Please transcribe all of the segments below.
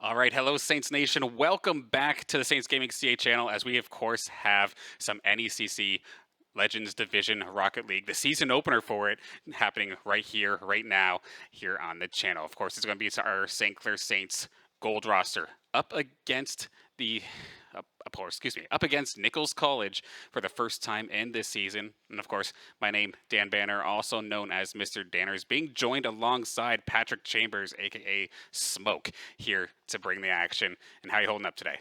All right, hello Saints Nation. Welcome back to the Saints Gaming CA channel as we of course have some NECC Legends Division Rocket League, the season opener for it happening right here, right now, here on the channel. Of course, it's going to be our St. Clair Saints gold roster up against the up against Nichols College for the first time in this season. And of course, my name, Dan Banner, also known as Mr. Danners, being joined alongside Patrick Chambers, aka Smoke, here to bring the action. And how you holding up today?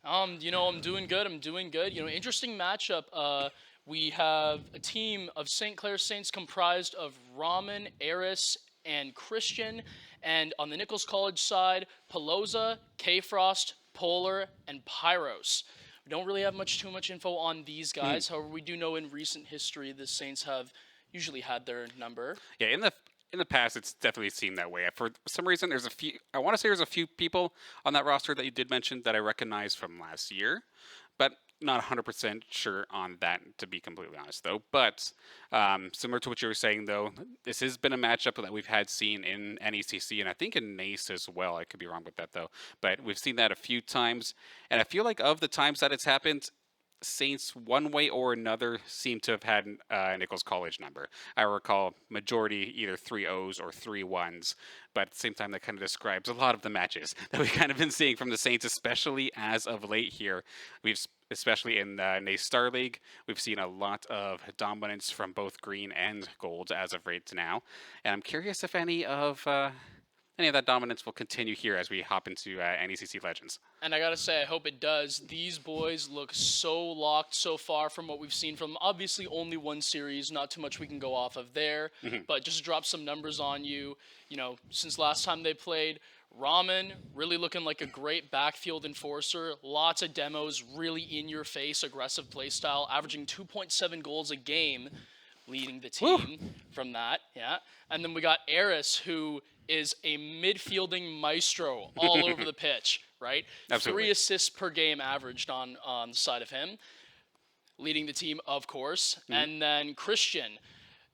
I'm doing good. I'm doing good. Interesting matchup. We have a team of St. Clair Saints comprised of Ramen, Eris, and Christian. And on the Nichols College side, Pelosa, K-Frost, Polar, and Pyros. We don't really have too much info on these guys. However, we do know in recent history the Saints have usually had their number. Yeah, in the past, it's definitely seemed that way. For some reason, there's a few. I want to say there's a few people on that roster that you did mention that I recognize from last year, but not 100% sure on that, to be completely honest, though. But similar to what you were saying, though, this has been a matchup that we've had seen in NECC and I think in NACE as well. I could be wrong with that, though. But we've seen that a few times. And I feel like of the times that it's happened, Saints, one way or another, seem to have had a Nichols College number. I recall majority either 3-0s or 3-1s, but at the same time, that kind of describes a lot of the matches that we've kind of been seeing from the Saints, especially as of late here. Especially in the NACE Star League, we've seen a lot of dominance from both green and gold as of right now. And I'm curious if any of that dominance will continue here as we hop into NECC Legends. And I gotta say, I hope it does. These boys look so locked so far from what we've seen from them. Obviously, only one series, not too much we can go off of there. But just to drop some numbers on you, since last time they played, Ramen really looking like a great backfield enforcer. Lots of demos, really in your face, aggressive playstyle, averaging 2.7 goals a game, leading the team from that. Yeah. And then we got Eris, who is a midfielding maestro all over the pitch, right? Absolutely. 3 assists per game averaged on the side of him, leading the team, of course. And then Christian,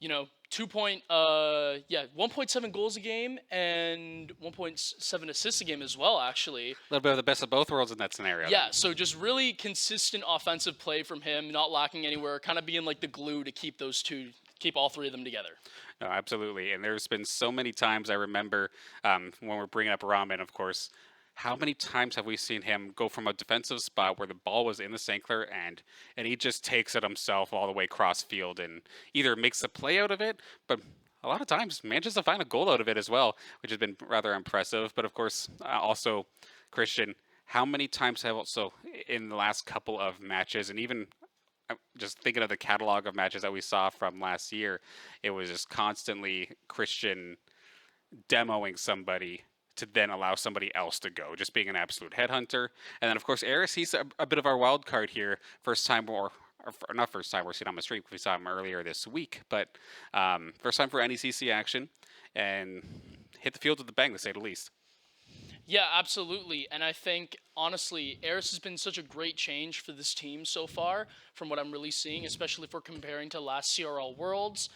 1.7 goals a game and 1.7 assists a game as well, actually. A little bit of the best of both worlds in that scenario. Yeah, so just really consistent offensive play from him, not lacking anywhere, kind of being like the glue to keep all three of them together. No, absolutely. And there's been so many times I remember when we're bringing up Ramen, of course, how many times have we seen him go from a defensive spot where the ball was in the St. Clair end and he just takes it himself all the way cross field and either makes a play out of it, but a lot of times manages to find a goal out of it as well, which has been rather impressive. But of course, also, Christian, how many times have also in the last couple of matches, and even just thinking of the catalog of matches that we saw from last year, it was just constantly Christian demoing somebody to then allow somebody else to go, just being an absolute headhunter. And then, of course, Eris, he's a bit of our wild card here. First time, or not first time, we're seeing on the street. We saw him earlier this week, but first time for NECC action and hit the field with a bang, to say the least. Yeah, absolutely. And I think, honestly, Eris has been such a great change for this team so far, from what I'm really seeing, especially if we're comparing to last CRL Worlds.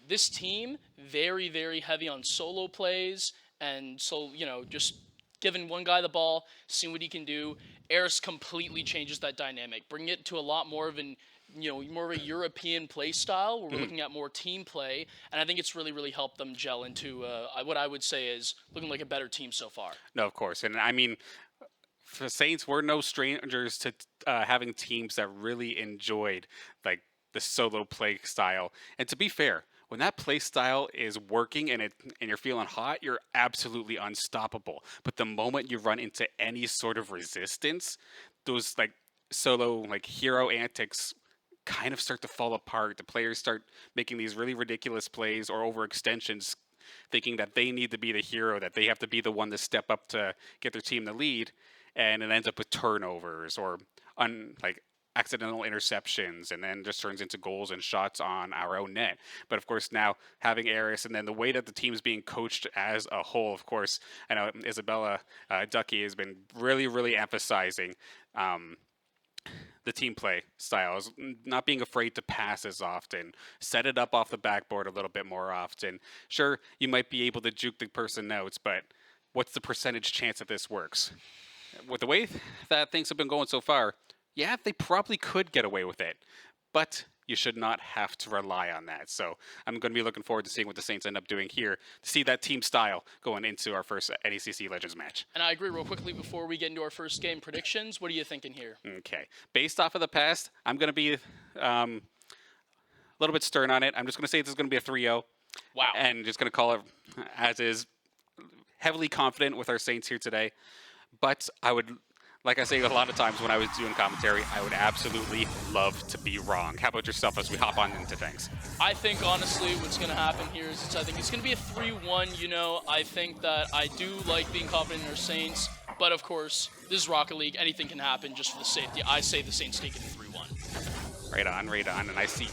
This team, very, very heavy on solo plays. And so, just giving one guy the ball, seeing what he can do. Eris completely changes that dynamic, bringing it to a lot more of more of a European play style where we're looking at more team play, and I think it's really, really helped them gel into what I would say is looking like a better team so far. No, of course. And I mean, for Saints, we're no strangers to having teams that really enjoyed like the solo play style. And to be fair, when that play style is working and you're feeling hot, you're absolutely unstoppable. But the moment you run into any sort of resistance, those like solo like hero antics kind of start to fall apart. The players start making these really ridiculous plays or overextensions, thinking that they need to be the hero, that they have to be the one to step up to get their team the lead, and it ends up with turnovers or like accidental interceptions, and then just turns into goals and shots on our own net. But of course, now having Eris, and then the way that the team's being coached as a whole, of course, I know Isabella Ducky has been really, really emphasizing the team play styles, not being afraid to pass as often, set it up off the backboard a little bit more often. Sure, you might be able to juke the person out, but what's the percentage chance that this works? With the way that things have been going so far, yeah, they probably could get away with it, but you should not have to rely on that. So I'm going to be looking forward to seeing what the Saints end up doing here to see that team style going into our first NECC Legends match. And I agree real quickly before we get into our first game predictions. What are you thinking here? Okay. Based off of the past, I'm going to be a little bit stern on it. I'm just going to say this is going to be a 3-0. Wow. And just going to call it as is. Heavily confident with our Saints here today. But I would, like I say a lot of times when I was doing commentary, I would absolutely love to be wrong. How about yourself as we hop on into things? I think, honestly, what's going to happen here is I think it's going to be a 3-1. You know, I think that I do like being confident in our Saints. But, of course, this is Rocket League. Anything can happen just for the safety. I say the Saints take it 3-1. Right on, right on. And I see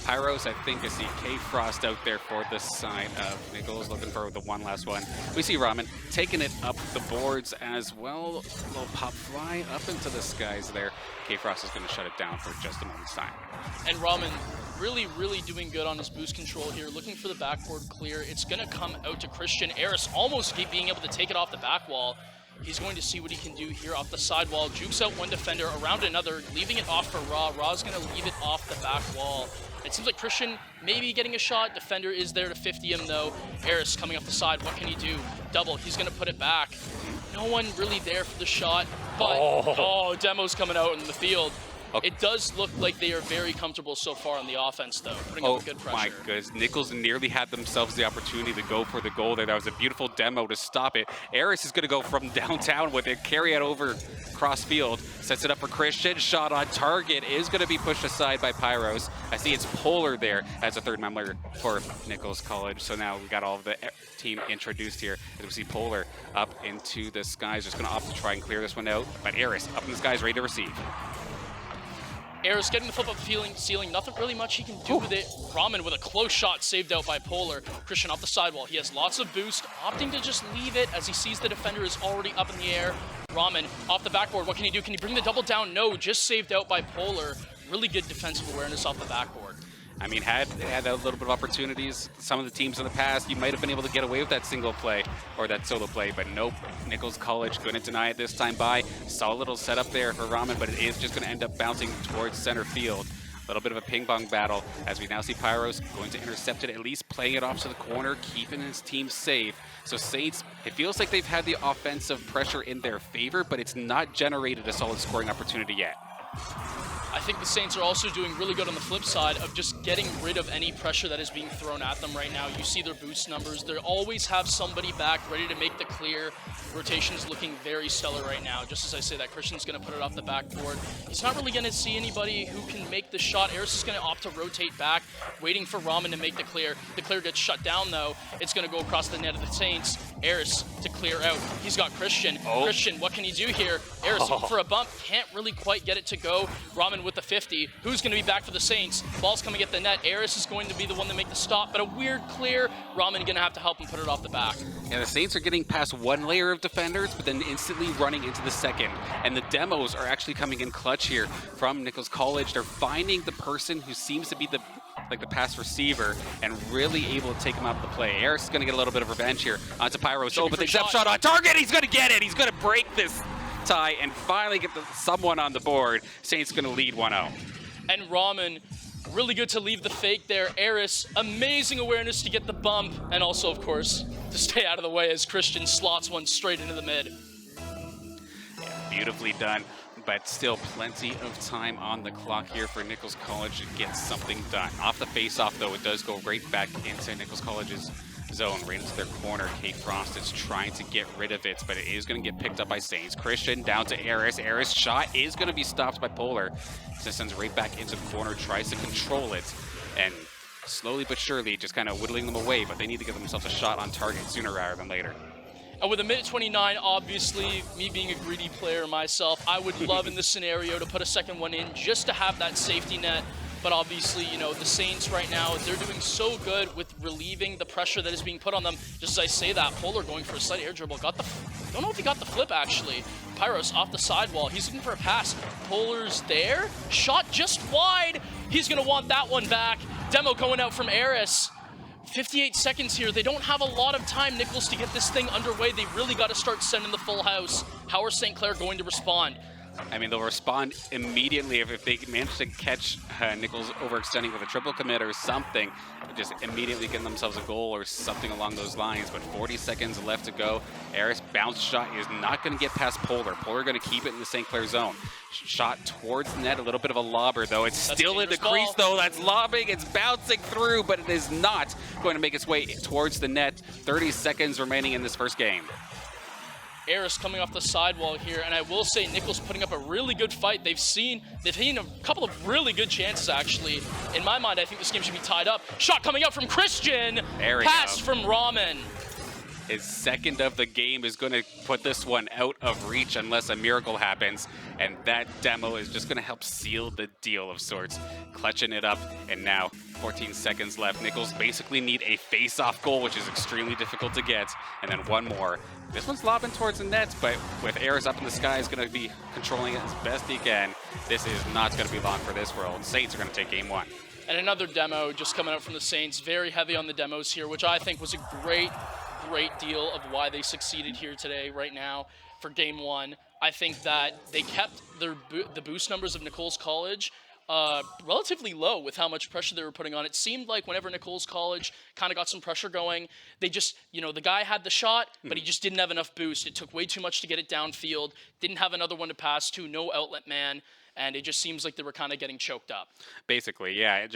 Pyros, I think I see K-Frost out there for the side of Nichols, looking for the one last one. We see Ramen taking it up the boards as well. A little pop fly up into the skies there. K-Frost is going to shut it down for just a moment's time. And Ramen really, really doing good on his boost control here, looking for the backboard clear. It's going to come out to Christian. Eris almost being able to take it off the back wall. He's going to see what he can do here off the side wall. Jukes out one defender, around another, leaving it off for Ra. Ra's going to leave it off the back wall. It seems like Christian maybe getting a shot. Defender is there to 50 him, though. Eris coming off the side. What can he do? Double. He's going to put it back. No one really there for the shot. But, Demo's coming out in the field. Okay. It does look like they are very comfortable so far on the offense, though, putting up good pressure. My goodness. Nichols nearly had themselves the opportunity to go for the goal there. That was a beautiful demo to stop it. Eris is going to go from downtown with it, carry it over cross field, sets it up for Christian. Shot on target is going to be pushed aside by Pyros. I see it's Polar there as a third member for Nichols College. So now we got all of the team introduced here. As we see Polar up into the skies, just going to opt to try and clear this one out. But Eris up in the skies, ready to receive. Eris getting the flip up ceiling, nothing really much he can do with it. Ramen with a close shot saved out by Polar. Christian off the sidewall. He has lots of boost, opting to just leave it as he sees the defender is already up in the air. Ramen off the backboard. What can he do? Can he bring the double down? No, just saved out by Polar. Really good defensive awareness off the backboard. I mean, had a little bit of opportunities. Some of the teams in the past, you might have been able to get away with that single play or that solo play, but nope. Nichols College going to deny it this time by. Saw a little setup there for Ramen, but it is just going to end up bouncing towards center field. A little bit of a ping-pong battle as we now see Pyros going to intercept it, at least playing it off to the corner, keeping his team safe. So Saints, it feels like they've had the offensive pressure in their favor, but it's not generated a solid scoring opportunity yet. I think the Saints are also doing really good on the flip side of just getting rid of any pressure that is being thrown at them right now. You see their boost numbers. They always have somebody back ready to make the clear. Rotation is looking very stellar right now. Just as I say that, Christian's going to put it off the backboard. He's not really going to see anybody who can make the shot. Eris is going to opt to rotate back, waiting for Ramen to make the clear. The clear gets shut down, though. It's going to go across the net of the Saints. Eris to clear out. He's got Christian. Christian, what can he do here? Eris for a bump. Can't really quite get it to go. Ramen with the 50. Who's going to be back for the Saints? Ball's coming at the net. Eris is going to be the one to make the stop, but a weird clear. Ramen going to have to help him put it off the back. Yeah, the Saints are getting past one layer of defenders, but then instantly running into the second. And the demos are actually coming in clutch here from Nichols College. They're finding the person who seems to be the pass receiver and really able to take him out of the play. Eris is going to get a little bit of revenge here onto Pyros. Oh, but the jump shot on target. He's going to get it. He's going to break this tie and finally get someone on the board. Saints going to lead 1-0. And Ramen, really good to leave the fake there. Eris, amazing awareness to get the bump, and also, of course, to stay out of the way as Christian slots one straight into the mid. Yeah, beautifully done, but still plenty of time on the clock here for Nichols College to get something done. Off the face-off, though, it does go right back into Nichols College's zone, right into their corner. K-Frost is trying to get rid of it, but it is going to get picked up by Saints. Christian down to Eris. Eris' shot is going to be stopped by Polar. Sends right back into the corner, tries to control it, and slowly but surely just kind of whittling them away, but they need to give themselves a shot on target sooner rather than later. And with a minute 29, obviously, me being a greedy player myself, I would love in this scenario to put a second one in just to have that safety net. But obviously, you know, the Saints right now, they're doing so good with relieving the pressure that is being put on them. Just as I say that, Polar going for a slight air dribble. Don't know if he got the flip, actually. Pyros off the sidewall. He's looking for a pass. Polar's there. Shot just wide. He's going to want that one back. Demo going out from Eris. 58 seconds here. They don't have a lot of time, Nichols, to get this thing underway. They really got to start sending the full house. How are St. Clair going to respond? I mean, they'll respond immediately if they manage to catch Nichols overextending with a triple commit or something, just immediately getting themselves a goal or something along those lines. But 40 seconds left to go. Eris bounce shot is not going to get past Polar. Polar going to keep it in the St. Clair zone. Shot towards the net, a little bit of a lobber though. It's still in the crease though. That's lobbing. It's bouncing through, but it is not going to make its way towards the net. 30 seconds remaining in this first game. Eris coming off the sidewall here, and I will say Nichols putting up a really good fight. They've seen a couple of really good chances, actually. In my mind, I think this game should be tied up. Shot coming out from Christian. Pass from Ramen. His second of the game is going to put this one out of reach unless a miracle happens, and that demo is just going to help seal the deal of sorts. Clutching it up, and now 14 seconds left. Nichols basically need a face-off goal, which is extremely difficult to get, and then one more. This one's lobbing towards the net, but with Eris up in the sky, is going to be controlling it as best he can. This is not going to be long for this world. Saints are going to take game one. And another demo just coming out from the Saints. Very heavy on the demos here, which I think was a great deal of why they succeeded here today, right now, for game one. I think that they kept the boost numbers of Nichols College relatively low with how much pressure they were putting on. It seemed like whenever Nichols College kind of got some pressure going, they just, the guy had the shot, but he just didn't have enough boost. It took way too much to get it downfield, didn't have another one to pass to, no outlet man, and it just seems like they were kind of getting choked up. Basically, yeah,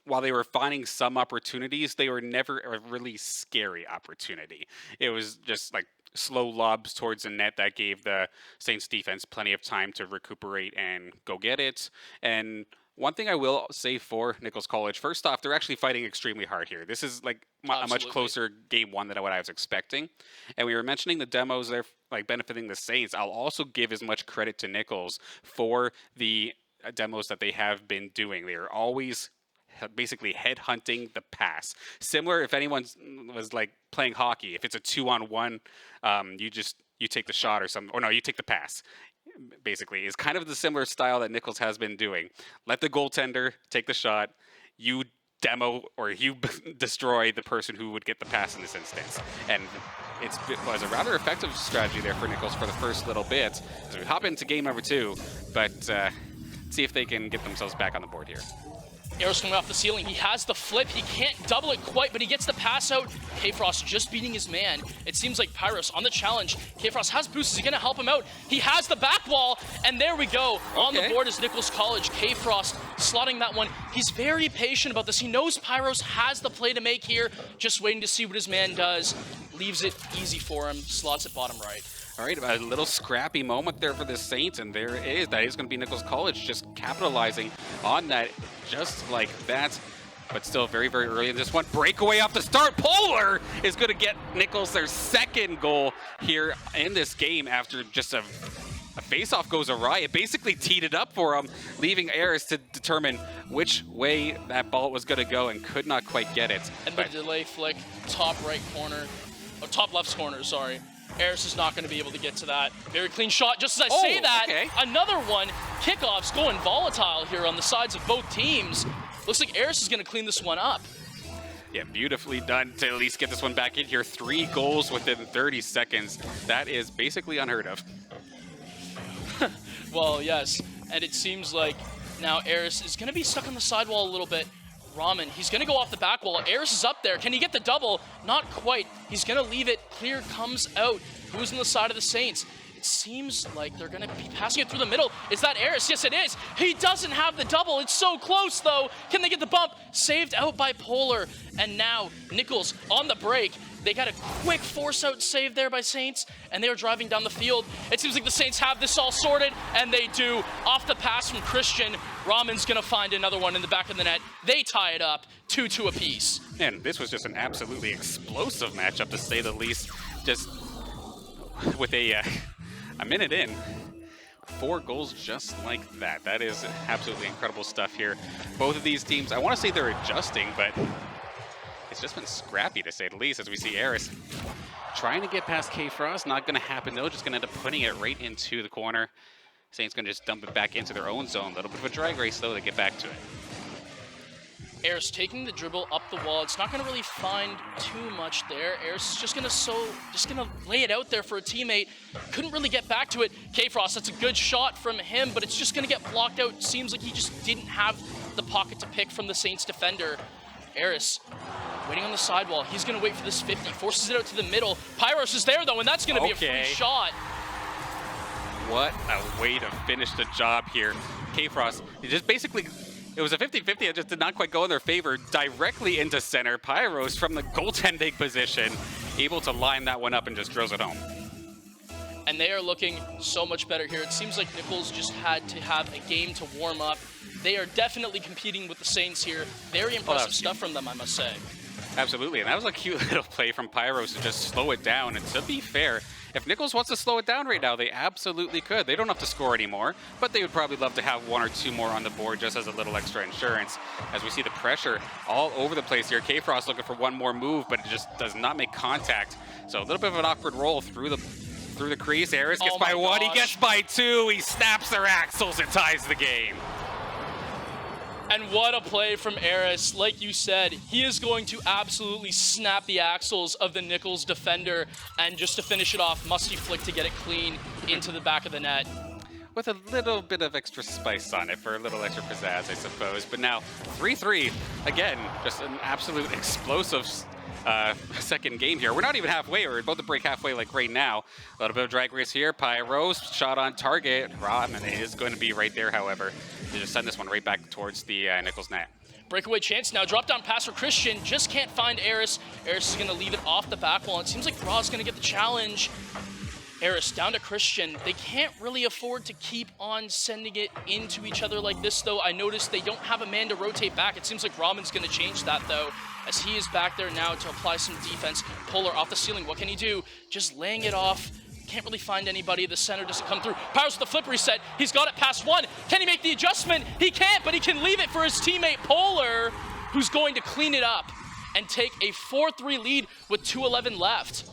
while they were finding some opportunities, they were never a really scary opportunity. It was just like slow lobs towards the net that gave the Saints defense plenty of time to recuperate and go get it. And one thing I will say for Nichols College, first off, they're actually fighting extremely hard here. This is like a much closer game one than what I was expecting. And we were mentioning the demos there, like benefiting the Saints. I'll also give as much credit to Nichols for the demos that they have been doing. They are always basically headhunting the pass. Similar, if anyone was like playing hockey, if it's a 2-on-1, you take the shot or something, or no, you take the pass. Basically, is kind of the similar style that Nichols has been doing. Let the goaltender take the shot. You demo or you destroy the person who would get the pass in this instance. And it was a rather effective strategy there for Nichols for the first little bit. So we hop into game number two, but see if they can get themselves back on the board here. Eris coming off the ceiling. He has the flip. He can't double it quite, but he gets the pass out. K-Frost just beating his man. It seems like Pyros on the challenge. K-Frost has boost. Is he going to help him out? He has the back wall, and there we go. Okay. On the board is Nichols College. K-Frost slotting that one. He's very patient about this. He knows Pyros has the play to make here, just waiting to see what his man does. Leaves it easy for him. Slots it bottom right. All right, a little scrappy moment there for the Saints, and there it is. That is going to be Nichols College just capitalizing on that just like that. But still very, very early in this one. Breakaway off the start. Polar is going to get Nichols their second goal here in this game after just a face-off goes awry. It basically teed it up for him, leaving Eris to determine which way that ball was going to go and could not quite get it. And the delay flick, top right corner, top left corner, sorry. Eris is not going to be able to get to that. Very clean shot. Just as I say that, okay. Another one. Kickoffs going volatile here on the sides of both teams. Looks like Eris is going to clean this one up. Yeah, beautifully done to at least get this one back in here. 3 goals within 30 seconds. That is basically unheard of. Well, yes. And it seems like now Eris is going to be stuck on the sidewall a little bit. Ramen, he's going to go off the back wall. Eris is up there. Can he get the double? Not quite. He's going to leave it. Clear comes out. Who's on the side of the Saints? It seems like they're going to be passing it through the middle. Is that Eris? Yes, it is. He doesn't have the double. It's so close, though. Can they get the bump? Saved out by Polar. And now Nichols on the break. They got a quick force-out save there by Saints, and they are driving down the field. It seems like the Saints have this all sorted, and they do. Off the pass from Christian, Ramen's going to find another one in the back of the net. They tie it up, 2-2 apiece. And this was just an absolutely explosive matchup, to say the least. Just with a minute in, 4 goals just like that. That is absolutely incredible stuff here. Both of these teams, I want to say they're adjusting, but it's just been scrappy, to say the least, as we see Eris trying to get past K-Frost. Not going to happen, though. Just going to end up putting it right into the corner. Saints going to just dump it back into their own zone. A little bit of a drag race, though, to get back to it. Eris taking the dribble up the wall. It's not going to really find too much there. Eris is just going to lay it out there for a teammate. Couldn't really get back to it. K-Frost, that's a good shot from him, but it's just going to get blocked out. Seems like he just didn't have the pocket to pick from the Saints defender. Eris waiting on the sidewall. He's going to wait for this 50. Forces it out to the middle. Pyros is there, though, and that's going to be a free shot. What a way to finish the job here. K-Frost, it was a 50-50. It just did not quite go in their favor. Directly into center. Pyros from the goaltending position, able to line that one up and just drills it home. And they are looking so much better here. It seems like Nichols just had to have a game to warm up. They are definitely competing with the Saints here. Very impressive stuff from them, I must say. Absolutely, and that was a cute little play from Pyros to just slow it down. And to be fair, if Nichols wants to slow it down right now, they absolutely could. They don't have to score anymore, but they would probably love to have one or two more on the board just as a little extra insurance. As we see the pressure all over the place here. K-Frost looking for one more move, but it just does not make contact. So a little bit of an awkward roll through the crease. Eris gets by one, he gets by two, he snaps their axles and ties the game. And what a play from Eris. Like you said, he is going to absolutely snap the axles of the Nichols defender. And just to finish it off, musty flick to get it clean into the back of the net. With a little bit of extra spice on it for a little extra pizzazz, I suppose. But now, 3-3, again, just an absolute explosive second game here. We're not even halfway. We're about to break halfway like right now. A little bit of drag race here. Pyros, shot on target. Rodman is going to be right there, however. They just send this one right back towards the Nichols net. Breakaway chance now. Drop down pass for Christian. Just can't find Eris. Eris is going to leave it off the back wall. It seems like Raw's going to get the challenge. Eris down to Christian. They can't really afford to keep on sending it into each other like this, though. I noticed they don't have a man to rotate back. It seems like Rahman's going to change that, though, as he is back there now to apply some defense. Polar off the ceiling. What can he do? Just laying it off. Can't really find anybody. The center doesn't come through. Pyros with the flip reset. He's got it past one. Can he make the adjustment? He can't, but he can leave it for his teammate Polar, who's going to clean it up and take a 4-3 lead with 2:11 left.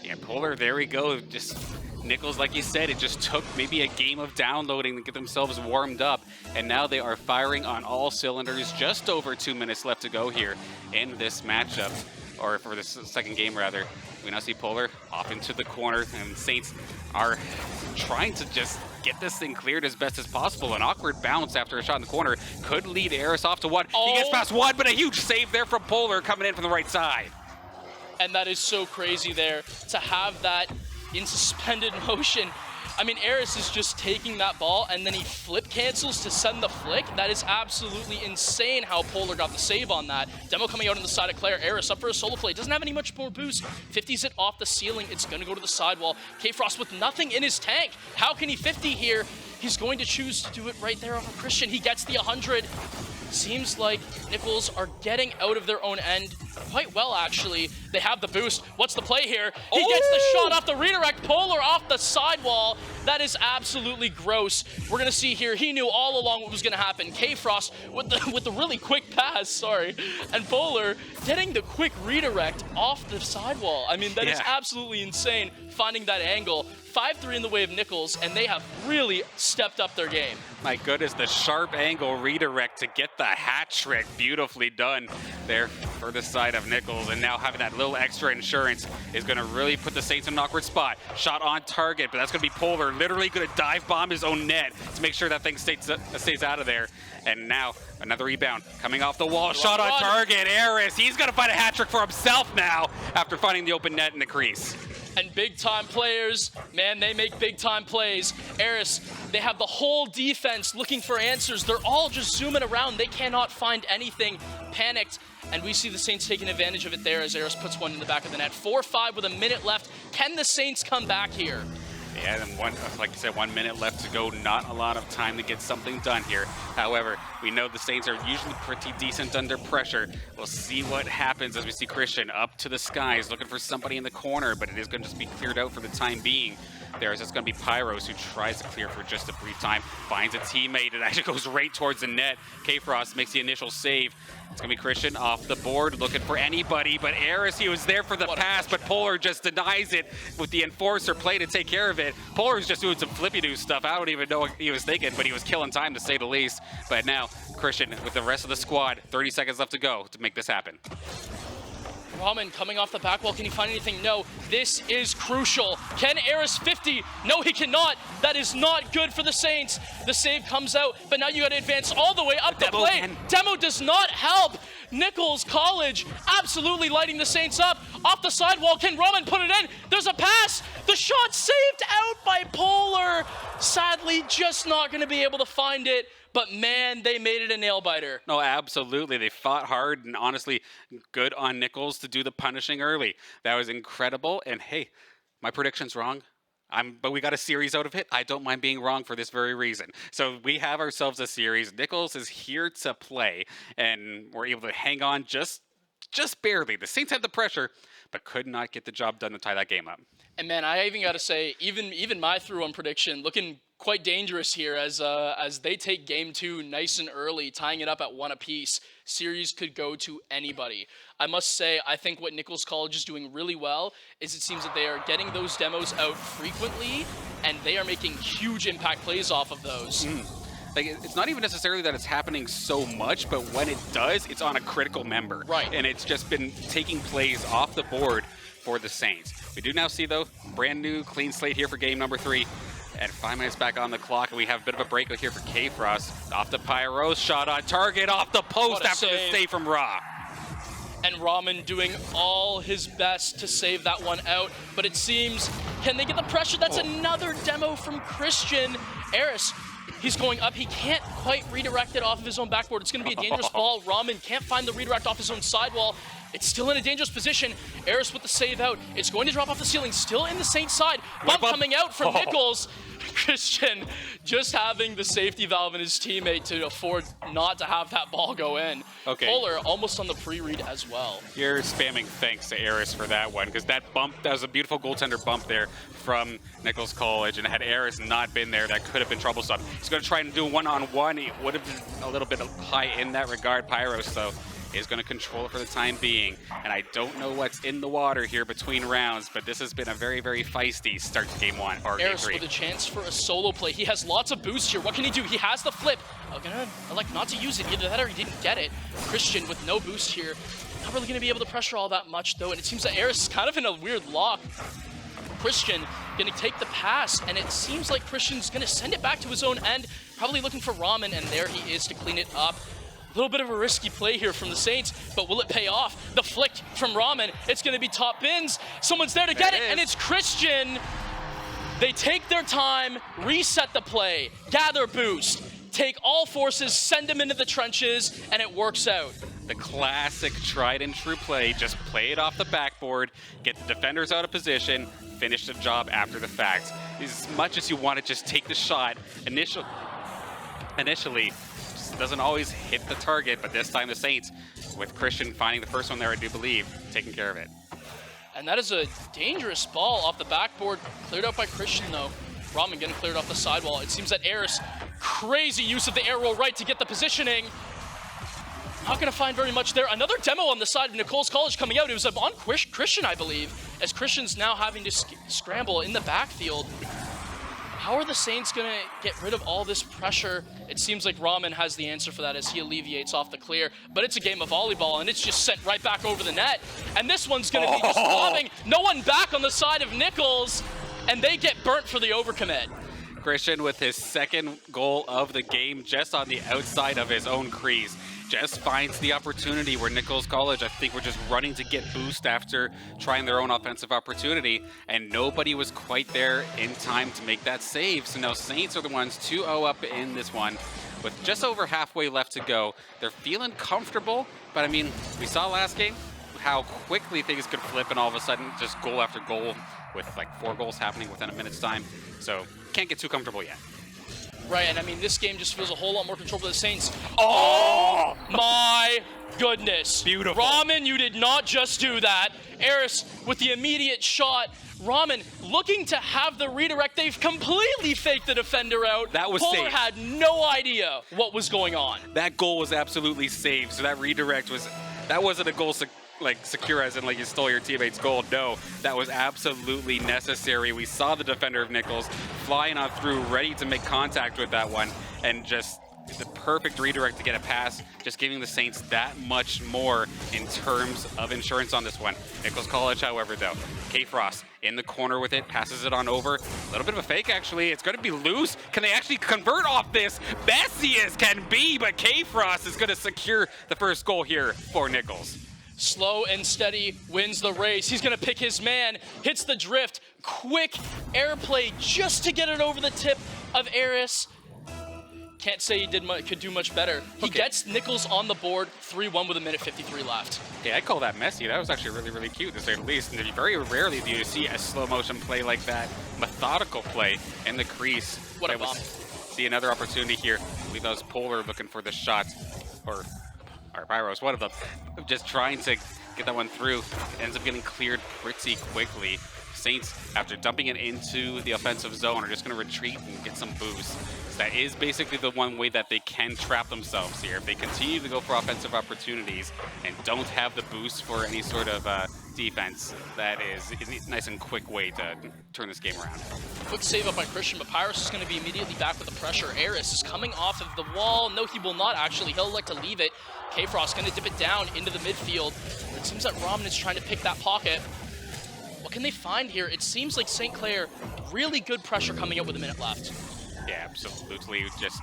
Yeah, Polar, there we go. Just Nichols, like you said, it just took maybe a game of downloading to get themselves warmed up. And now they are firing on all cylinders. Just over 2 minutes left to go here in this matchup, or for this second game, rather. We now see Polar off into the corner, and Saints are trying to just get this thing cleared as best as possible. An awkward bounce after a shot in the corner could lead Eris off to one. He gets past one, but a huge save there from Polar coming in from the right side. And that is so crazy there to have that in suspended motion. I mean, Eris is just taking that ball and then he flip cancels to send the flick. That is absolutely insane how Polar got the save on that. Demo coming out on the side of Clair. Eris up for a solo play. Doesn't have any much more boost. 50s it off the ceiling. It's going to go to the sidewall. K-Frost with nothing in his tank. How can he 50 here? He's going to choose to do it right there over Christian. He gets the 100. Seems like Nichols are getting out of their own end quite well, actually. They have the boost. What's the play here? He gets the shot off the redirect. Polar off the sidewall. That is absolutely gross. We're going to see here, he knew all along what was going to happen. K-Frost with the really quick pass, sorry. And Polar getting the quick redirect off the sidewall. I mean, that is absolutely insane, finding that angle. 5-3 in the way of Nichols, and they have really stepped up their game. My goodness, the sharp angle redirect to get the hat trick. Beautifully done there for the side of Nichols. And now having that little extra insurance is going to really put the Saints in an awkward spot. Shot on target, but that's going to be Polar literally going to dive bomb his own net to make sure that thing stays out of there. And now another rebound coming off the wall. Shot on target. Eris, he's going to find a hat trick for himself now after finding the open net in the crease. And big-time players, man, they make big-time plays. Eris, they have the whole defense looking for answers. They're all just zooming around. They cannot find anything. Panicked, and we see the Saints taking advantage of it there as Eris puts one in the back of the net. 4-5 with a minute left. Can the Saints come back here? Yeah, and like you said, 1 minute left to go. Not a lot of time to get something done here. However, we know the Saints are usually pretty decent under pressure. We'll see what happens as we see Christian up to the skies, looking for somebody in the corner, but it is going to just be cleared out for the time being. there is just going to be Pyros, who tries to clear for just a brief time, finds a teammate, and actually goes right towards the net. K-Frost makes the initial save. It's going to be Christian off the board, looking for anybody, but Eris, he was there for the pass, but Polar just denies it with the Enforcer play to take care of it. Polar's just doing some flippy-doo stuff. I don't even know what he was thinking, but he was killing time, to say the least. But now, Christian, with the rest of the squad, 30 seconds left to go to make this happen. Ramen coming off the back wall. Can he find anything? No. This is crucial. Can Eris 50? No, he cannot. That is not good for the Saints. The save comes out, but now you got to advance all the way up the plate. Demo does not help. Nichols College absolutely lighting the Saints up. Off the sidewall, can Ramen put it in? There's a pass. The shot saved out by Polar. Sadly, just not going to be able to find it. But man, they made it a nail biter. No, absolutely. They fought hard, and honestly, good on Nichols to do the punishing early. That was incredible. And hey, my prediction's wrong. But we got a series out of it. I don't mind being wrong for this very reason. So we have ourselves a series. Nichols is here to play, and we're able to hang on just barely. The Saints had the pressure, but could not get the job done to tie that game up. And man, I even got to say, even my through-on prediction looking quite dangerous here as they take game 2 nice and early, tying it up at 1 apiece. Series could go to anybody. I must say, I think what Nichols College is doing really well is it seems that they are getting those demos out frequently, and they are making huge impact plays off of those. Like, it's not even necessarily that it's happening so much, but when it does, it's on a critical member. Right. And it's just been taking plays off the board for the Saints. We do now see, though, brand new clean slate here for game number 3. And 5 minutes back on the clock, and we have a bit of a breakout here for K-Frost. Off the Pyros, shot on target, off the post after the save from Ra. And Ramen doing all his best to save that one out. But it seems, can they get the pressure? That's another demo from Christian. Eris, he's going up. He can't quite redirect it off of his own backboard. It's going to be a dangerous ball. Ramen can't find the redirect off his own sidewall. It's still in a dangerous position. Eris with the save out. It's going to drop off the ceiling. Still in the Saints side. Bump coming out from Nichols. Christian just having the safety valve in his teammate to afford not to have that ball go in. Okay. Polar almost on the pre-read as well. You're spamming thanks to Eris for that one, because that was a beautiful goaltender bump there from Nichols College, and had Eris not been there, that could have been troublesome. He's going to try and do a one-on-one. He would have been a little bit high in that regard. Pyros, though, is going to control it for the time being. And I don't know what's in the water here between rounds, but this has been a very, very feisty start to game 1, or game 3. Eris with a chance for a solo play. He has lots of boost here. What can he do? He has the flip. I'm gonna elect not to use it. Either that or he didn't get it. Christian with no boost here. Not really going to be able to pressure all that much, though. And it seems that Eris is kind of in a weird lock. Christian going to take the pass, and it seems like Christian's going to send it back to his own end, probably looking for Ramen, and there he is to clean it up. A little bit of a risky play here from the Saints, but will it pay off? The flick from Ramen, it's going to be top bins. Someone's there to get it, and it's Christian. They take their time, reset the play, gather boost, take all forces, send them into the trenches, and it works out. The classic tried and true play, just play it off the backboard, get the defenders out of position, finish the job after the fact. As much as you want to just take the shot, initially, doesn't always hit the target, but this time the Saints, with Christian finding the first one there, I do believe, taking care of it. And that is a dangerous ball off the backboard, cleared out by Christian though. Ramen getting cleared off the sidewall. It seems that Eris, crazy use of the air roll right to get the positioning. Not going to find very much there. Another demo on the side of Nichols College coming out. It was on Christian, I believe, as Christian's now having to scramble in the backfield. How are the Saints going to get rid of all this pressure? It seems like Ramen has the answer for that as he alleviates off the clear. But it's a game of volleyball, and it's just sent right back over the net. And this one's going to be just lobbing. No one back on the side of Nichols, and they get burnt for the overcommit. Christian with his second goal of the game, just on the outside of his own crease. Just finds the opportunity where Nichols College, I think, were just running to get boost after trying their own offensive opportunity, and nobody was quite there in time to make that save. So now Saints are the ones 2-0 up in this one with just over halfway left to go. They're feeling comfortable, but I mean, we saw last game how quickly things could flip, and all of a sudden just goal after goal with like 4 goals happening within a minute's time. So can't get too comfortable yet. Right, and I mean, this game just feels a whole lot more control for the Saints. Oh! My goodness. Beautiful. Ramen, you did not just do that. Eris with the immediate shot. Ramen looking to have the redirect. They've completely faked the defender out. That was Polar safe. had no idea what was going on. That goal was absolutely saved. So that redirect that wasn't a goal secure as in like you stole your teammate's goal. No, that was absolutely necessary. We saw the defender of Nichols flying on through, ready to make contact with that one, and just the perfect redirect to get a pass, just giving the Saints that much more in terms of insurance on this one. Nichols College, however, though, K-Frost in the corner with it, passes it on over. A little bit of a fake, actually. It's going to be loose. Can they actually convert off this? Messy as can be, but K-Frost is going to secure the first goal here for Nichols. Slow and steady wins the race. He's going to pick his man, hits the drift, quick airplay just to get it over the tip of Eris. Can't say he could do much better. He gets Nichols on the board, 3-1 with 1:53 left. Yeah, I call that messy. That was actually really, really cute, to say the least. And very rarely do you see a slow motion play like that, methodical play in the crease. What a bomb. See another opportunity here. I believe that was Polar looking for the shot, or Pyros, one of them, just trying to get that one through. Ends up getting cleared pretty quickly. Saints, after dumping it into the offensive zone, are just going to retreat and get some boost. That is basically the one way that they can trap themselves here. If they continue to go for offensive opportunities and don't have the boost for any sort of defense, that is a nice and quick way to turn this game around. Quick save up by Christian, but Pyros is going to be immediately back with the pressure. Eris is coming off of the wall. No, he will not actually. He'll like to leave it. K-Frost going to dip it down into the midfield. It seems that Ramen is trying to pick that pocket. What can they find here? It seems like St. Clair, really good pressure coming up with a minute left. Yeah, absolutely. Just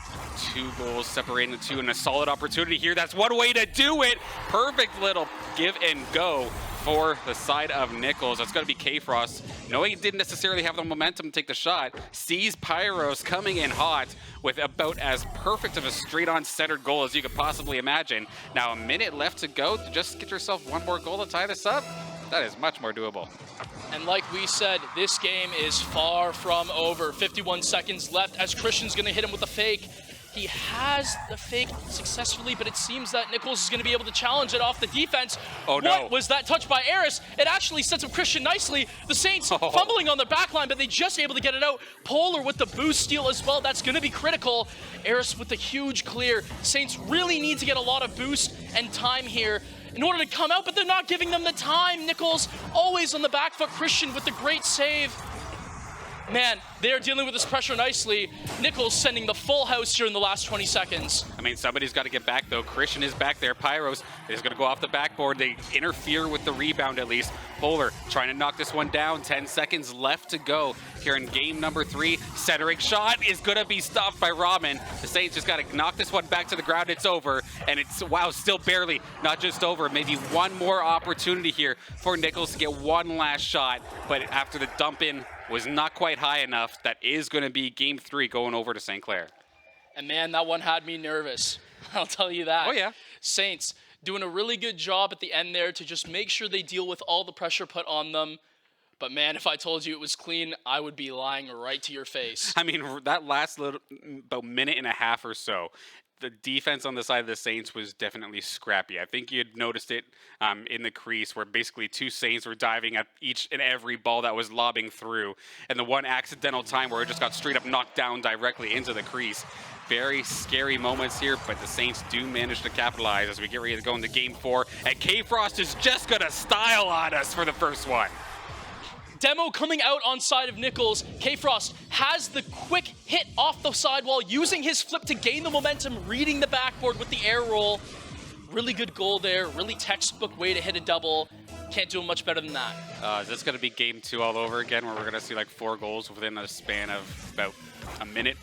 2 goals separating the two and a solid opportunity here. That's one way to do it. Perfect little give and go for the side of Nichols. That's going to be K-Frost. Knowing he didn't necessarily have the momentum to take the shot, sees Pyros coming in hot with about as perfect of a straight-on centered goal as you could possibly imagine. Now a minute left to go to just get yourself one more goal to tie this up. That is much more doable. And like we said, this game is far from over. 51 seconds left as Christian's going to hit him with a fake. He has the fake successfully, but it seems that Nichols is going to be able to challenge it off the defense. Oh, no. What was that touch by Eris? It actually sets up Christian nicely. The Saints fumbling on their backline, but they just able to get it out. Polar with the boost steal as well. That's going to be critical. Eris with the huge clear. Saints really need to get a lot of boost and time here in order to come out, but they're not giving them the time. Nichols always on the back foot. Christian with the great save. Man, they are dealing with this pressure nicely. Nichols sending the full house here in the last 20 seconds. I mean, somebody's got to get back, though. Christian is back there. Pyros is going to go off the backboard. They interfere with the rebound, at least. Polar trying to knock this one down. 10 seconds left to go here in game number 3. Centering shot is going to be stopped by Ramen. The Saints just got to knock this one back to the ground. It's over. And it's, wow, still barely, not just over. Maybe one more opportunity here for Nichols to get one last shot. But after the dump in was not quite high enough, that is going to be game 3 going over to St. Clair. And man, that one had me nervous. I'll tell you that. Oh, yeah. Saints doing a really good job at the end there to just make sure they deal with all the pressure put on them. But man, if I told you it was clean, I would be lying right to your face. I mean, that last little, about minute and a half or so, the defense on the side of the Saints was definitely scrappy. I think you had noticed it in the crease where basically 2 Saints were diving at each and every ball that was lobbing through. And the one accidental time where it just got straight up knocked down directly into the crease. Very scary moments here, but the Saints do manage to capitalize as we get ready to go into game 4. And K-Frost is just going to style on us for the first one. Demo coming out on side of Nichols. K-Frost has the quick hit off the sidewall, using his flip to gain the momentum, reading the backboard with the air roll. Really good goal there. Really textbook way to hit a double. Can't do much better than that. Is this going to be game 2 all over again, where we're going to see like 4 goals within a span of about a minute?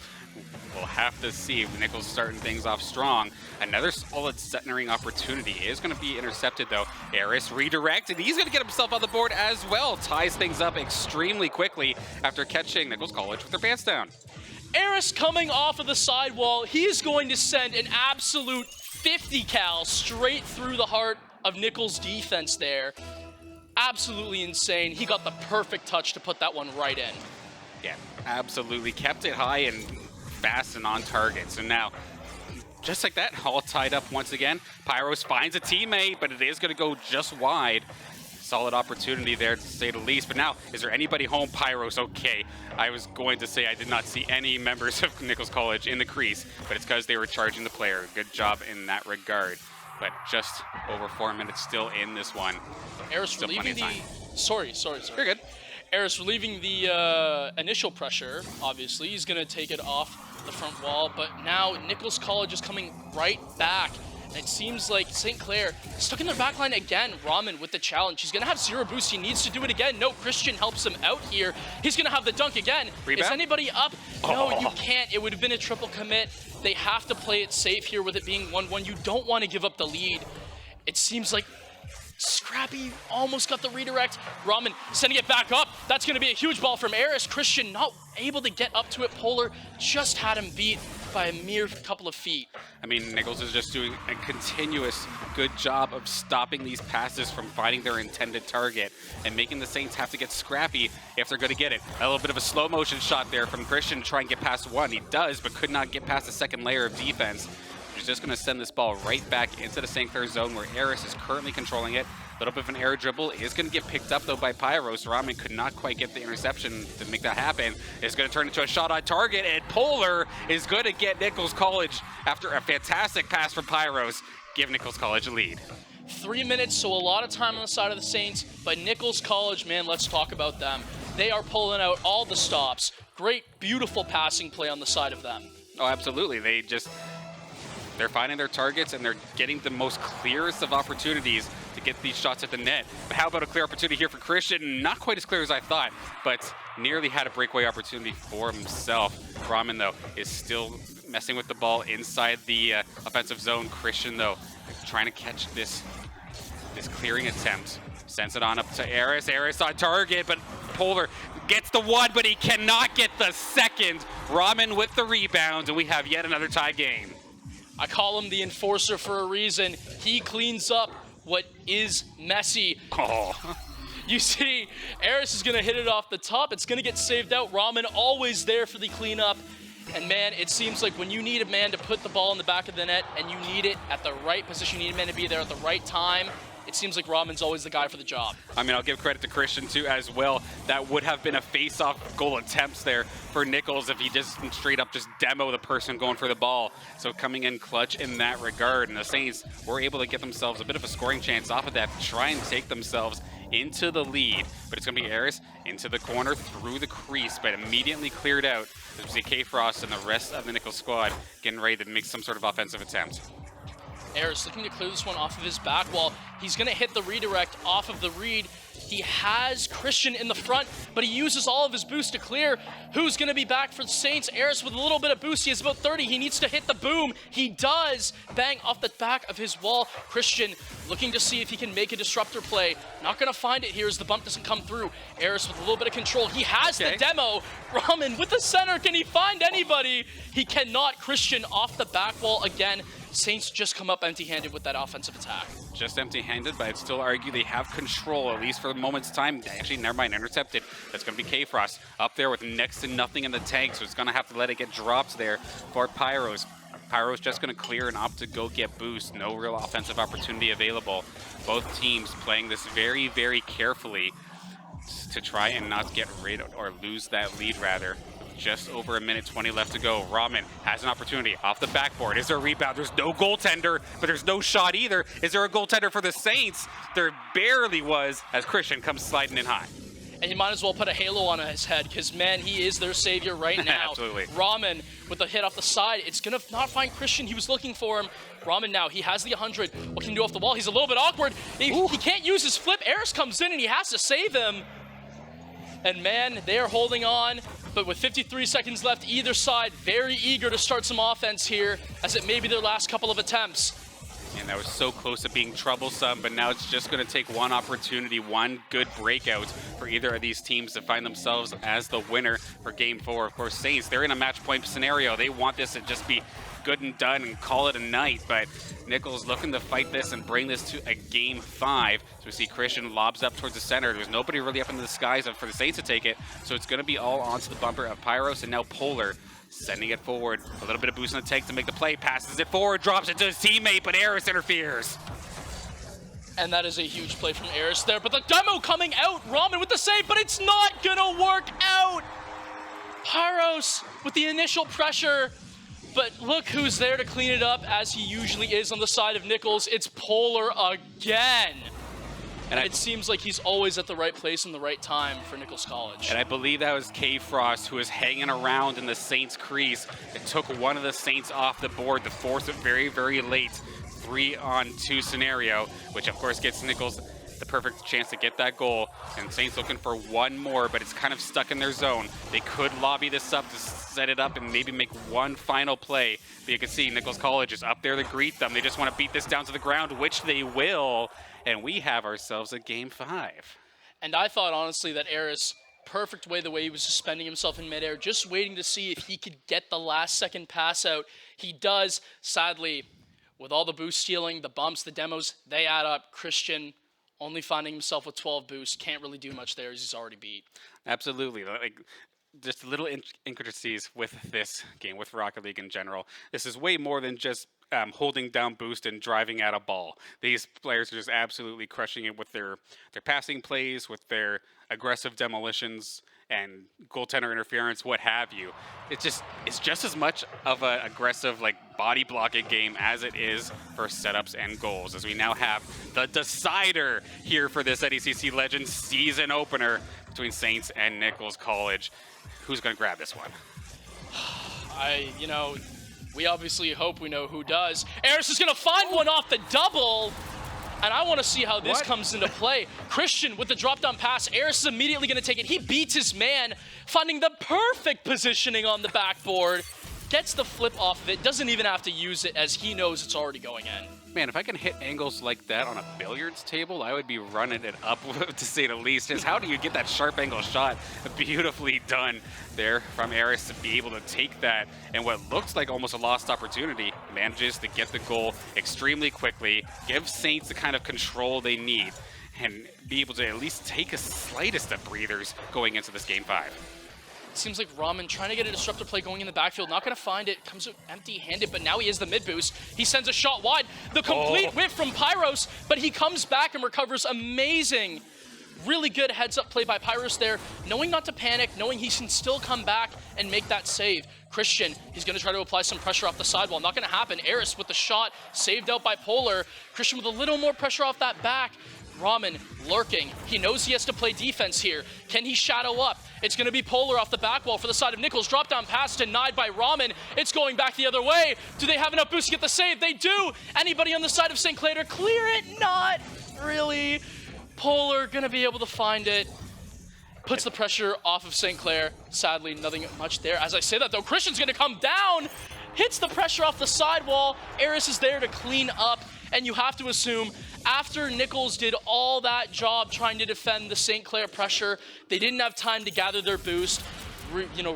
We'll have to see. Nichols starting things off strong. Another solid centering opportunity is going to be intercepted, though. Eris redirected. He's going to get himself on the board as well. Ties things up extremely quickly after catching Nichols College with their pants down. Eris coming off of the sidewall. He is going to send an absolute 50 cal straight through the heart of Nichols' defense there. Absolutely insane. He got the perfect touch to put that one right in. Yeah, absolutely. Kept it high and fast and on target. So now, just like that, all tied up once again. Pyros finds a teammate, but it is going to go just wide. Solid opportunity there, to say the least. But now, is there anybody home? Pyros, okay. I was going to say I did not see any members of Nichols College in the crease, but it's because they were charging the player. Good job in that regard. But just over 4 minutes still in this one. Eris relieving the... Sorry. You're good. Eris relieving the initial pressure, obviously. He's going to take it off the front wall, but now Nichols College is coming right back. And it seems like St. Clair stuck in their backline again. Ramen with the challenge. He's going to have 0 boost. He needs to do it again. No, Christian helps him out here. He's going to have the dunk again. Rebound? Is anybody up? No, you can't. It would have been a triple commit. They have to play it safe here with it being 1-1. You don't want to give up the lead. It seems like Scrappy almost got the redirect. Ramen sending it back up. That's going to be a huge ball from Eris. Christian not able to get up to it. Polar just had him beat by a mere couple of feet. I mean, Nichols is just doing a continuous good job of stopping these passes from finding their intended target and making the Saints have to get scrappy if they're going to get it. A little bit of a slow motion shot there from Christian to try and get past one. He does, but could not get past the second layer of defense. He's just going to send this ball right back into the St. Clair zone where Eris is currently controlling it. A little bit of an air dribble is going to get picked up though by Pyros. Ramen could not quite get the interception to make that happen. It's going to turn into a shot on target, and Polar is going to get Nichols College after a fantastic pass from Pyros. Give Nichols College a lead. 3 minutes, so a lot of time on the side of the Saints, but Nichols College, man, let's talk about them. They are pulling out all the stops. Great, beautiful passing play on the side of them. Oh, absolutely. They're finding their targets, and they're getting the most clearest of opportunities to get these shots at the net. But how about a clear opportunity here for Christian? Not quite as clear as I thought, but nearly had a breakaway opportunity for himself. Ramen, though, is still messing with the ball inside the offensive zone. Christian, though, trying to catch this clearing attempt. Sends it on up to Eris. Eris on target, but Polar gets the one, but he cannot get the second. Ramen with the rebound, and we have yet another tie game. I call him the enforcer for a reason. He cleans up what is messy. Oh. You see, Eris is going to hit it off the top. It's going to get saved out. Ramen always there for the cleanup. And man, it seems like when you need a man to put the ball in the back of the net and you need it at the right position, you need a man to be there at the right time, it seems like Ramen's always the guy for the job. I mean, I'll give credit to Christian, too, as well. That would have been a face-off goal attempts there for Nichols if he just straight up just demo the person going for the ball. So coming in clutch in that regard. And the Saints were able to get themselves a bit of a scoring chance off of that, try and take themselves into the lead. But it's going to be Eris into the corner through the crease, but immediately cleared out. There's K-Frost and the rest of the Nichols squad getting ready to make some sort of offensive attempt. Eris looking to clear this one off of his back wall. He's going to hit the redirect off of the read. He has Christian in the front, but he uses all of his boost to clear. Who's going to be back for the Saints? Eris with a little bit of boost. He has about 30. He needs to hit the boom. He does. Bang off the back of his wall. Christian looking to see if he can make a disruptor play. Not going to find it here as the bump doesn't come through. Eris with a little bit of control. He has the demo. Ramen with the center. Can he find anybody? He cannot. Christian off the back wall again. Saints just come up empty-handed with that offensive attack. Just empty-handed, but I'd still argue they have control, at least for a moment's time. Actually, never mind, intercepted. That's going to be K-Frost up there with next to nothing in the tank, so it's going to have to let it get dropped there for Pyros. Pyros just going to clear and opt to go get boost. No real offensive opportunity available. Both teams playing this very, very carefully to try and not get rid of, or lose that lead, rather. Just over a minute 20 left to go. Ramen has an opportunity off the backboard. Is there a rebound? There's no goaltender, but there's no shot either. Is there a goaltender for the Saints? There barely was, as Christian comes sliding in high. And you might as well put a halo on his head because, man, he is their savior right now. Absolutely. Ramen with a hit off the side. It's going to not find Christian. He was looking for him. Ramen now, he has the 100. What can he do off the wall? He's a little bit awkward. He can't use his flip. Eris comes in and he has to save him. And man, they're holding on, but with 53 seconds left, either side very eager to start some offense here, as it may be their last couple of attempts. And that was so close to being troublesome, but now it's just going to take one opportunity, one good breakout for either of these teams to find themselves as the winner for Game 4. Of course, Saints, they're in a match point scenario. They want this to just be good and done and call it a night, but Nichols looking to fight this and bring this to a Game 5. So we see Christian lobs up towards the center. There's nobody really up into the skies for the Saints to take it, so it's going to be all onto the bumper of Pyros and now Polar. sending it forward. A little bit of boost in the tank to make the play. Passes it forward, drops it to his teammate, but Eris interferes. And that is a huge play from Eris there. But the demo coming out. Ramen with the save, but it's not going to work out. Pyros with the initial pressure. But look who's there to clean it up, as he usually is on the side of Nichols. It's Polar again. And it seems like he's always at the right place in the right time for Nichols College. And I believe that was K-Frost who was hanging around in the Saints crease. It took one of the Saints off the board to force it very, very late. 3-on-2 scenario, which of course gets Nichols the perfect chance to get that goal. And Saints looking for one more, but it's kind of stuck in their zone. They could lobby this up to set it up and maybe make one final play. But you can see Nichols College is up there to greet them. They just want to beat this down to the ground, which they will. And we have ourselves a Game 5. And I thought, honestly, that Eris, perfect way, the way he was suspending himself in midair, just waiting to see if he could get the last second pass out. He does. Sadly, with all the boost stealing, the bumps, the demos, they add up. Christian only finding himself with 12 boosts. Can't really do much there as he's already beat. Absolutely. Like, just little intricacies with this game, with Rocket League in general. This is way more than just holding down boost and driving at a ball. These players are just absolutely crushing it with their passing plays, with their aggressive demolitions and goaltender interference, what have you. It's just as much of an aggressive, like, body blocking game as it is for setups and goals, as we now have the decider here for this NECC Legends season opener between Saints and Nichols College. Who's going to grab this one? We obviously hope we know who does. Eris is going to find one off the double. And I want to see how this comes into play. Christian with the drop-down pass. Eris is immediately going to take it. He beats his man, finding the perfect positioning on the backboard. Gets the flip off of it. Doesn't even have to use it, as he knows it's already going in. Man, if I can hit angles like that on a billiards table, I would be running it up, to say the least. Is how do you get that sharp angle shot? Beautifully done there from Eris to be able to take that, and what looks like almost a lost opportunity, manages to get the goal extremely quickly, give Saints the kind of control they need, and be able to at least take a slightest of breathers going into this Game 5. Seems like Ramen trying to get a disruptor play going in the backfield. Not going to find it. Comes out empty-handed, but now he has the mid-boost. He sends a shot wide. The complete whip from Pyros, but he comes back and recovers. Amazing. Really good heads-up play by Pyros there. Knowing not to panic, knowing he can still come back and make that save. Christian, he's going to try to apply some pressure off the sidewall. Not going to happen. Eris with the shot, saved out by Polar. Christian with a little more pressure off that back. Ramen lurking. He knows he has to play defense here. Can he shadow up? It's going to be Polar off the back wall for the side of Nichols. Drop down pass denied by Ramen. It's going back the other way. Do they have enough boost to get the save? They do. Anybody on the side of St. Clair to clear it? Not really. Polar going to be able to find it. Puts the pressure off of St. Clair. Sadly, nothing much there. As I say that, though, Christian's going to come down. Hits the pressure off the sidewall. Eris is there to clean up. And you have to assume, after Nichols did all that job trying to defend the St. Clair pressure, they didn't have time to gather their boost,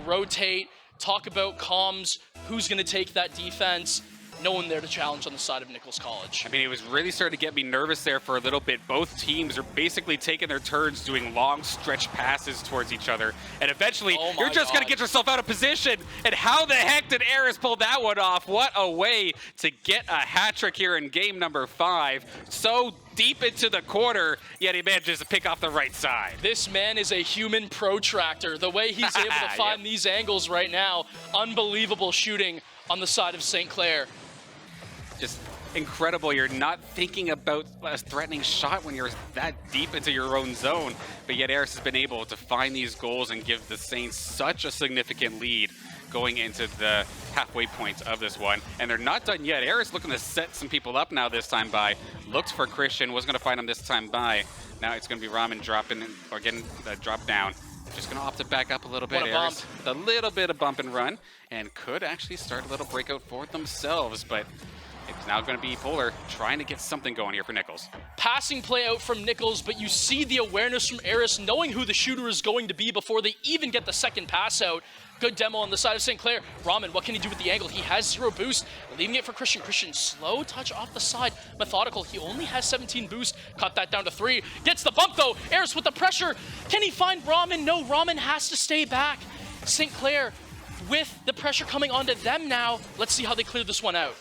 rotate, talk about comms, who's going to take that defense. No one there to challenge on the side of Nichols College. I mean, it was really starting to get me nervous there for a little bit. Both teams are basically taking their turns doing long stretch passes towards each other. And eventually, you're just going to get yourself out of position. And how the heck did Eris pull that one off? What a way to get a hat trick here in game number 5. So deep into the corner, yet he manages to pick off the right side. This man is a human protractor. The way he's able to find these angles right now, unbelievable shooting on the side of St. Clair. Just incredible. You're not thinking about a threatening shot when you're that deep into your own zone, but yet Eris has been able to find these goals and give the Saints such a significant lead going into the halfway point of this one. And they're not done yet. Eris looking to set some people up now this time by. Looked for Christian, wasn't going to find him this time by. Now it's going to be Ramen dropping or getting the drop down. Just going to opt to back up a little bit. Eris, a little bit of bump and run, and could actually start a little breakout for themselves, but it's now going to be Polar trying to get something going here for Nichols. Passing play out from Nichols, but you see the awareness from Eris, knowing who the shooter is going to be before they even get the second pass out. Good demo on the side of St. Clair. Ramen, what can he do with the angle? He has 0 boost, leaving it for Christian. Christian, slow touch off the side. Methodical, he only has 17 boost. Cut that down to 3. Gets the bump, though. Eris with the pressure. Can he find Ramen? No, Ramen has to stay back. St. Clair with the pressure coming onto them now, let's see how they clear this one out.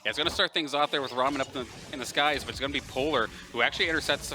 Yeah, it's going to start things off there with Ramen up in the skies, but it's going to be Polar, who actually intercepts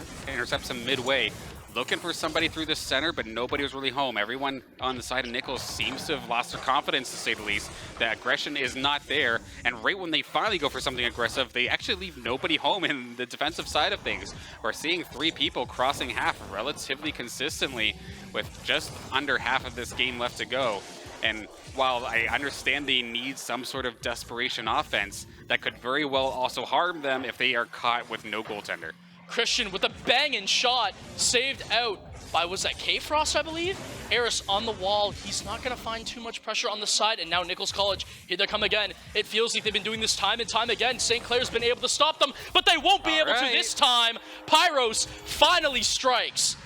him midway. Looking for somebody through the center, but nobody was really home. Everyone on the side of Nichols seems to have lost their confidence, to say the least. The aggression is not there, and right when they finally go for something aggressive, they actually leave nobody home in the defensive side of things. We're seeing 3 people crossing half relatively consistently with just under half of this game left to go. And while I understand they need some sort of desperation offense, that could very well also harm them if they are caught with no goaltender. Christian with a banging shot, saved out by, was that K-Frost, I believe? Eris on the wall. He's not going to find too much pressure on the side, and now Nichols College, here they come again. It feels like they've been doing this time and time again. St. Clair's been able to stop them, but they won't be able to this time. Pyros finally strikes.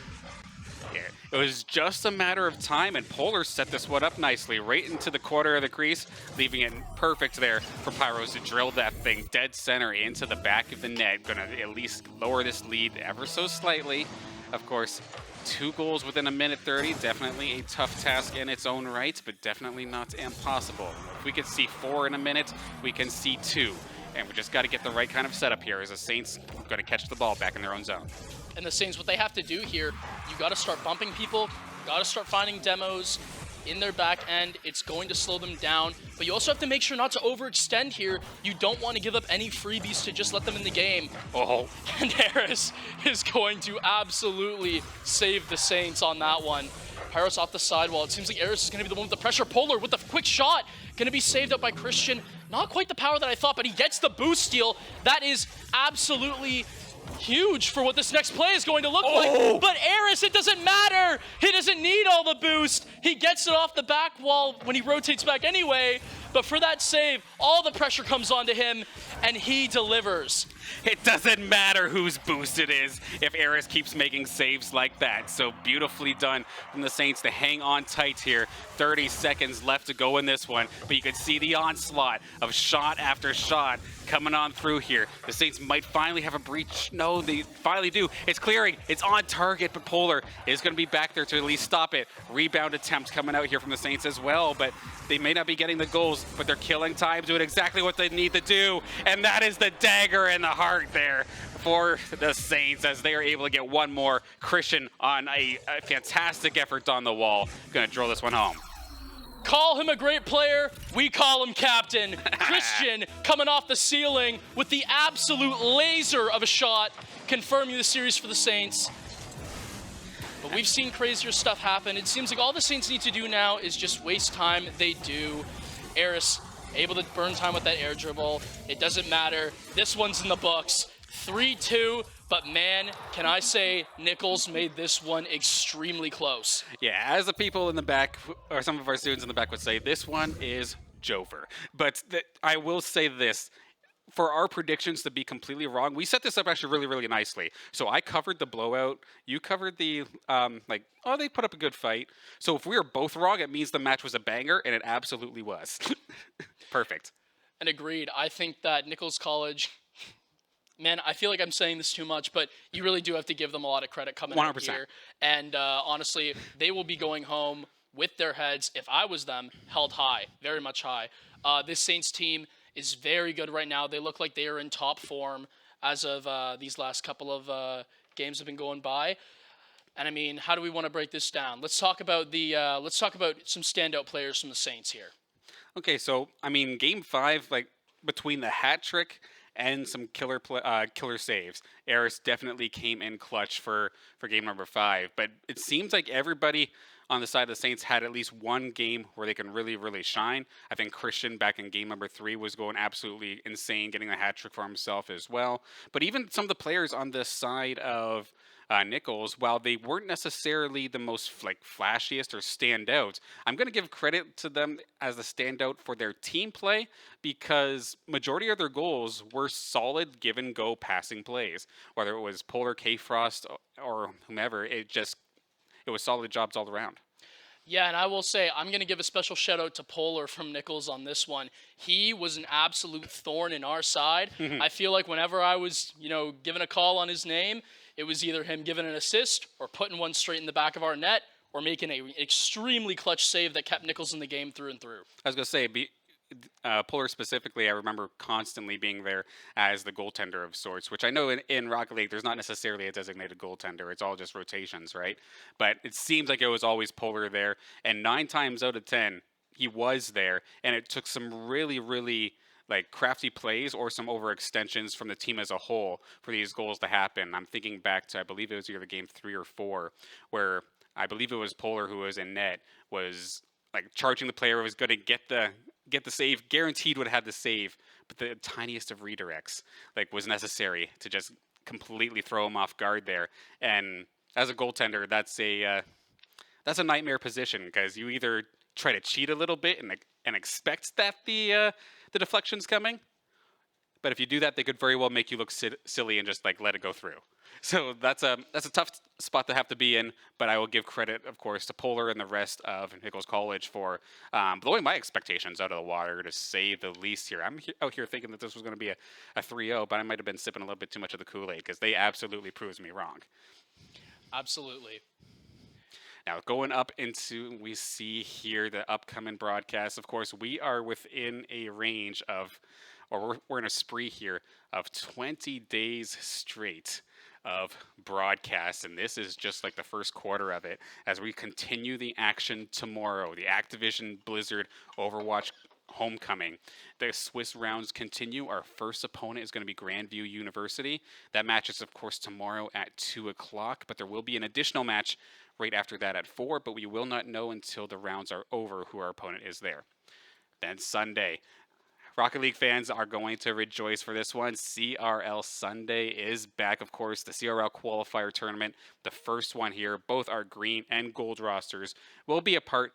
It was just a matter of time, and Polar set this one up nicely, right into the corner of the crease, leaving it perfect there for Pyros to drill that thing dead center into the back of the net. Going to at least lower this lead ever so slightly. Of course, 2 goals within a minute 30, definitely a tough task in its own right, but definitely not impossible. If we could see 4 in a minute, we can see 2. And we just got to get the right kind of setup here as the Saints going to catch the ball back in their own zone. And the Saints, what they have to do here, you got to start bumping people, got to start finding demos in their back end. It's going to slow them down, but you also have to make sure not to overextend here. You don't want to give up any freebies to just let them in the game. Oh. And Eris is going to absolutely save the Saints on that one. Pyros off the sidewall. It seems like Eris is going to be the one with the pressure. Polar with the quick shot. Going to be saved up by Christian. Not quite the power that I thought, but he gets the boost steal. That is absolutely huge for what this next play is going to look like. But Eris, it doesn't matter. He doesn't need all the boost. He gets it off the back wall when he rotates back anyway. But for that save, all the pressure comes onto him, and he delivers. It doesn't matter whose boost it is if Eris keeps making saves like that. So beautifully done from the Saints to hang on tight here. 30 seconds left to go in this one, but you can see the onslaught of shot after shot coming on through here. The Saints might finally have a breach. No, they finally do. It's clearing. It's on target, but Polar is going to be back there to at least stop it. Rebound attempt coming out here from the Saints as well, but they may not be getting the goals, but they're killing time, doing exactly what they need to do, and that is the dagger in the heart there for the Saints as they are able to get one more. Christian on a fantastic effort on the wall. Going to drill this one home. Call him a great player, we call him captain. Christian coming off the ceiling with the absolute laser of a shot, confirming the series for the Saints. But we've seen crazier stuff happen. It seems like all the Saints need to do now is just waste time. They do. Eris able to burn time with that air dribble. It doesn't matter. This one's in the books. 3-2. But man, can I say Nichols made this one extremely close. Yeah, as the people in the back, or some of our students in the back would say, this one is Jover. But I will say this. For our predictions to be completely wrong, we set this up actually really, really nicely. So I covered the blowout. You covered the, they put up a good fight. So if we were both wrong, it means the match was a banger, and it absolutely was. Perfect. And agreed. I think that Nichols College, man, I feel like I'm saying this too much, but you really do have to give them a lot of credit coming 100%. out here. And honestly, they will be going home with their heads, if I was them, held high, very much high. This Saints team is very good right now. They look like they are in top form as of these last couple of games have been going by. And I mean, how do we want to break this down? Let's talk about some standout players from the Saints here. Okay, so I mean, Game 5, like between the hat trick and some killer saves, Eris definitely came in clutch for game number 5. But it seems like everybody on the side of the Saints had at least one game where they can really, really shine. I think Christian back in game number 3 was going absolutely insane, getting a hat trick for himself as well. But even some of the players on this side of Nichols, while they weren't necessarily the most flashiest or standouts, I'm going to give credit to them as the standout for their team play because majority of their goals were solid give-and-go passing plays. Whether it was Polar, K-Frost, or whomever, it was solid jobs all around. Yeah, and I will say, I'm going to give a special shout out to Polar from Nichols on this one. He was an absolute thorn in our side. I feel like whenever I was, given a call on his name, it was either him giving an assist or putting one straight in the back of our net or making an extremely clutch save that kept Nichols in the game through and through. I was gonna say, Puller specifically, I remember constantly being there as the goaltender of sorts, which I know in Rocket League there's not necessarily a designated goaltender; it's all just rotations, right? But it seems like it was always Puller there, and 9 times out of 10 he was there, and it took some really, really like crafty plays or some overextensions from the team as a whole for these goals to happen. I'm thinking back to I believe it was either game 3 or 4, where I believe it was Polar who was in net was like charging the player who was going to get the save, guaranteed would have the save, but the tiniest of redirects like was necessary to just completely throw him off guard there. And as a goaltender, that's a nightmare position because you either try to cheat a little bit and expect that the deflection's coming, but if you do that, they could very well make you look silly and just like let it go through. So that's a tough spot to have to be in. But I will give credit, of course, to Polar and the rest of Nichols College for blowing my expectations out of the water, to say the least. Here, I'm out here thinking that this was going to be a 3-0, but I might have been sipping a little bit too much of the Kool-Aid because they absolutely proves me wrong. Absolutely. Now, going up into, we see here the upcoming broadcast. Of course, we are within a range of, or we're in a spree here of 20 days straight of broadcasts, and this is just like the first quarter of it as we continue the action tomorrow. The Activision Blizzard Overwatch Homecoming. The Swiss rounds continue. Our first opponent is going to be Grandview University. That match is, of course, tomorrow at 2 o'clock, but there will be an additional match right after that at 4, but we will not know until the rounds are over who our opponent is there. Then Sunday, Rocket League fans are going to rejoice for this one. CRL Sunday is back, of course, the CRL qualifier tournament, the first one here. Both our green and gold rosters will be a part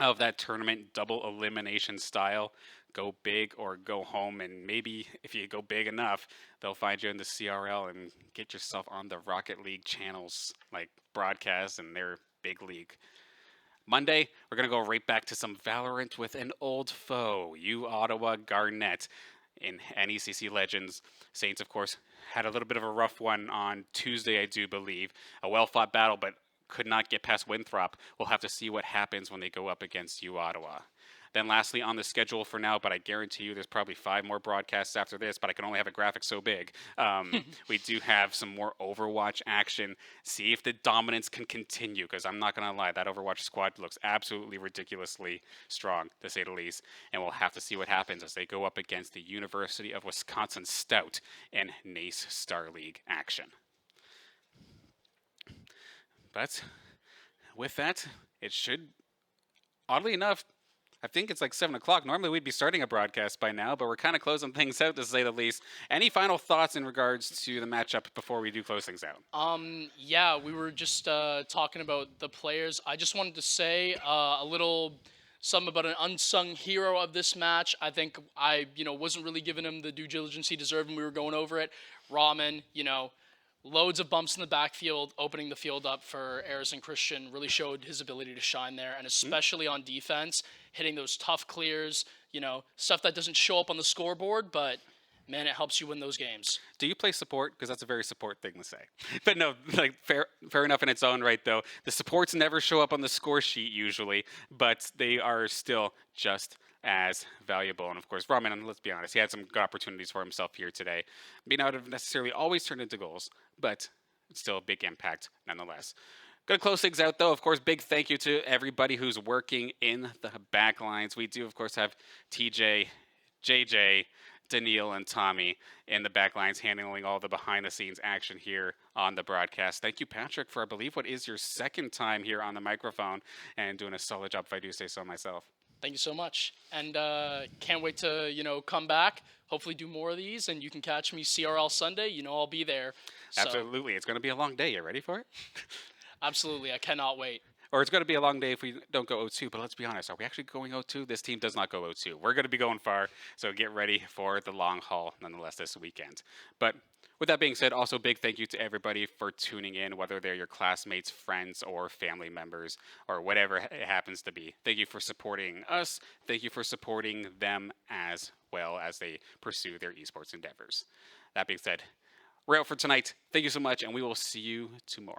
of that tournament, double elimination style. Go big or go home, and maybe if you go big enough, they'll find you in the CRL and get yourself on the Rocket League channels, like broadcast and their big league. Monday, we're going to go right back to some Valorant with an old foe, U Ottawa Garnett in NECC Legends. Saints, of course, had a little bit of a rough one on Tuesday, I do believe. A well-fought battle, but could not get past Winthrop. We'll have to see what happens when they go up against U Ottawa. Then lastly on the schedule for now, but I guarantee you there's probably 5 more broadcasts after this, but I can only have a graphic so big. We do have some more Overwatch action. See if the dominance can continue, because I'm not going to lie, that Overwatch squad looks absolutely ridiculously strong, to say the least. And we'll have to see what happens as they go up against the University of Wisconsin Stout in NACE Star League action. But with that, it should, oddly enough, I think it's like 7 o'clock. Normally we'd be starting a broadcast by now, but we're kind of closing things out, to say the least. Any final thoughts in regards to the matchup before we do close things out? Yeah, we were just talking about the players. I just wanted to say a little something about an unsung hero of this match. I think I, wasn't really giving him the due diligence he deserved when we were going over it. Ramen, loads of bumps in the backfield, opening the field up for Aris and Christian, really showed his ability to shine there, and especially on defense, hitting those tough clears, stuff that doesn't show up on the scoreboard, but man, it helps you win those games. Do you play support? Because that's a very support thing to say. But no, like fair enough in its own right, though. The supports never show up on the score sheet usually, but they are still just as valuable. And of course, Raman, let's be honest, he had some good opportunities for himself here today. May not have necessarily always turned into goals, but it's still a big impact nonetheless. Going to close things out, though. Of course, big thank you to everybody who's working in the back lines. We do, of course, have TJ, JJ, Daniil, and Tommy in the back lines handling all the behind-the-scenes action here on the broadcast. Thank you, Patrick, for I believe what is your second time here on the microphone and doing a solid job, if I do say so myself. Thank you so much. And can't wait to, come back, hopefully do more of these, and you can catch me CRL Sunday. I'll be there. So. Absolutely. It's going to be a long day. You ready for it? Absolutely. I cannot wait. Or it's going to be a long day if we don't go 0-2, but let's be honest. Are we actually going 0-2? This team does not go 0-2. We're going to be going far, so get ready for the long haul nonetheless this weekend. But with that being said, also big thank you to everybody for tuning in, whether they're your classmates, friends, or family members, or whatever it happens to be. Thank you for supporting us. Thank you for supporting them as well as they pursue their esports endeavors. That being said, we're out for tonight. Thank you so much, and we will see you tomorrow.